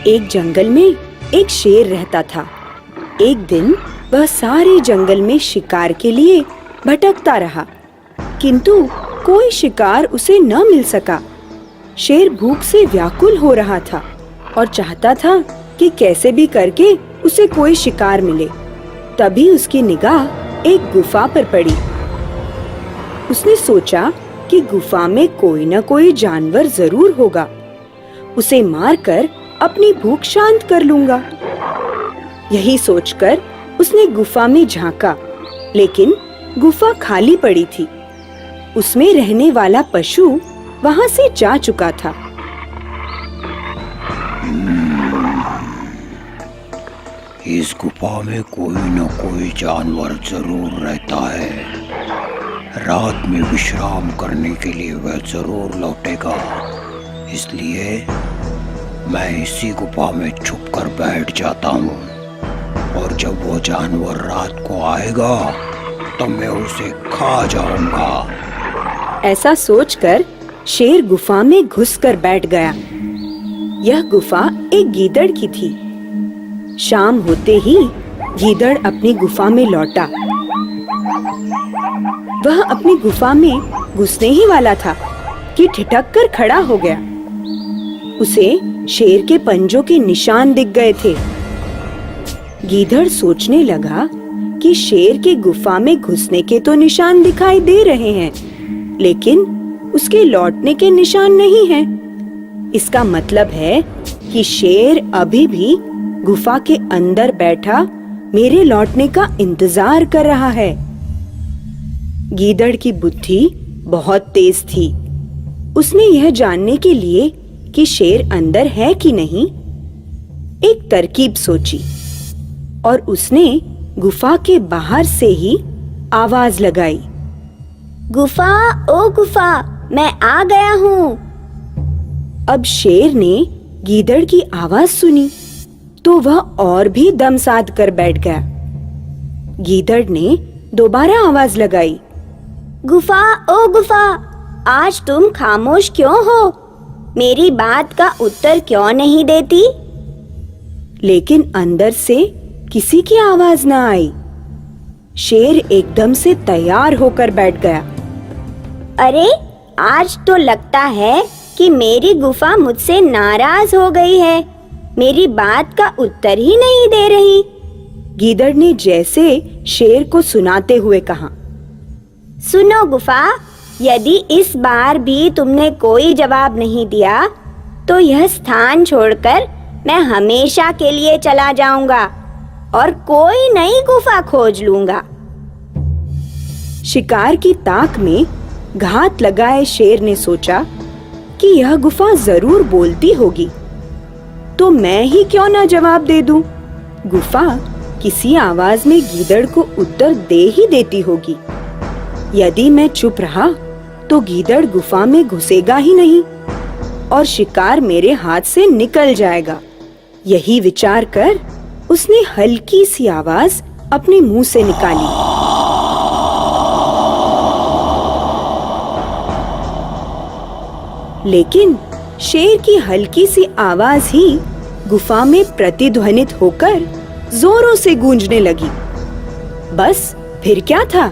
एक जंगल में एक शेर रहता था। एक दिन वह सारे जंगल में शिकार के लिए भटकता रहा, किंतु कोई शिकार उसे न मिल सका। शेर भूख से व्याकुल हो रहा था और चाहता था कि कैसे भी करके उसे कोई शिकार मिले। तभी उसकी निगाह एक गुफा पर पड़ी। उसने सोचा कि गुफा में कोई न कोई जानवर जरूर होगा, उसे मारकर अपनी भूख शांत कर लूंगा। यही सोचकर उसने गुफा में झांका, लेकिन गुफा खाली पड़ी थी। उसमें रहने वाला पशु वहां से जा चुका था। इस गुफा में कोई न कोई जानवर जरूर रहता है। रात में विश्राम करने के लिए वह जरूर लौटेगा, इसलिए मैं इसी गुफा में छुपकर बैठ जाता हूँ और जब वो जानवर रात को आएगा तो मैं उसे खा जाऊंगा। ऐसा सोचकर शेर गुफा में घुसकर बैठ गया। यह गुफा एक गीदड़ की थी। शाम होते ही गीदड़ अपनी गुफा में लौटा। वह अपनी गुफा में घुसने ही वाला था कि ठिठक कर खड़ा हो गया। उसे शेर के पंजों के निशान दिख गए थे। गीदड़ सोचने लगा कि शेर के गुफा में घुसने के तो निशान दिखाई दे रहे हैं, लेकिन उसके लौटने के निशान नहीं हैं। इसका मतलब है कि शेर अभी भी गुफा के अंदर बैठा मेरे लौटने का इंतजार कर रहा है। गीदड़ की बुद्धि बहुत तेज थी। उसने यह जानने के लिए कि शेर अंदर है कि नहीं, एक तरकीब सोची और उसने गुफा के बाहर से ही आवाज लगाई, गुफा, ओ गुफा, मैं आ गया हूँ। अब शेर ने गीदड़ की आवाज सुनी तो वह और भी दम साध कर बैठ गया। गीदड़ ने दोबारा आवाज लगाई, गुफा, ओ गुफा, आज तुम खामोश क्यों हो? मेरी बात का उत्तर क्यों नहीं देती? लेकिन अंदर से किसी की आवाज न आई। शेर एकदम से तैयार होकर बैठ गया। अरे, आज तो लगता है कि मेरी गुफा मुझसे नाराज हो गई है। मेरी बात का उत्तर ही नहीं दे रही। गीदड़ ने जैसे शेर को सुनाते हुए कहा, सुनो गुफा, यदि इस बार भी तुमने कोई जवाब नहीं दिया तो यह स्थान छोड़कर मैं हमेशा के लिए चला जाऊंगा और कोई नई गुफा खोज लूंगा। शिकार की ताक में घात लगाए शेर ने सोचा कि यह गुफा जरूर बोलती होगी, तो मैं ही क्यों ना जवाब दे दूं। गुफा किसी आवाज में गीदड़ को उत्तर दे ही देती होगी। यदि मैं चुप रहा तो गीदड़ गुफा में घुसेगा ही नहीं और शिकार मेरे हाथ से निकल जाएगा। यही विचार कर उसने हल्की सी आवाज अपने मुंह से निकाली, लेकिन शेर की हल्की सी आवाज ही गुफा में प्रतिध्वनित होकर जोरों से गूंजने लगी। बस फिर क्या था,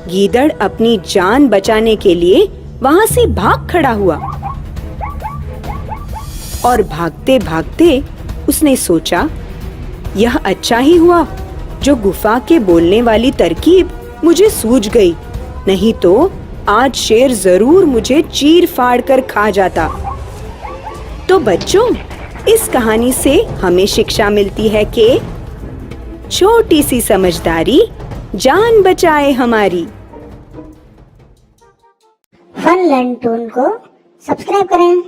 गीदड़ अपनी जान बचाने के लिए वहां से भाग खड़ा हुआ और भागते भागते उसने सोचा, यह अच्छा ही हुआ जो गुफा के बोलने वाली तरकीब मुझे सूझ गई, नहीं तो आज शेर जरूर मुझे चीर फाड़ कर खा जाता। तो बच्चों, इस कहानी से हमें शिक्षा मिलती है कि छोटी सी समझदारी जान बचाए हमारी। फन लर्न टून को सब्सक्राइब करें।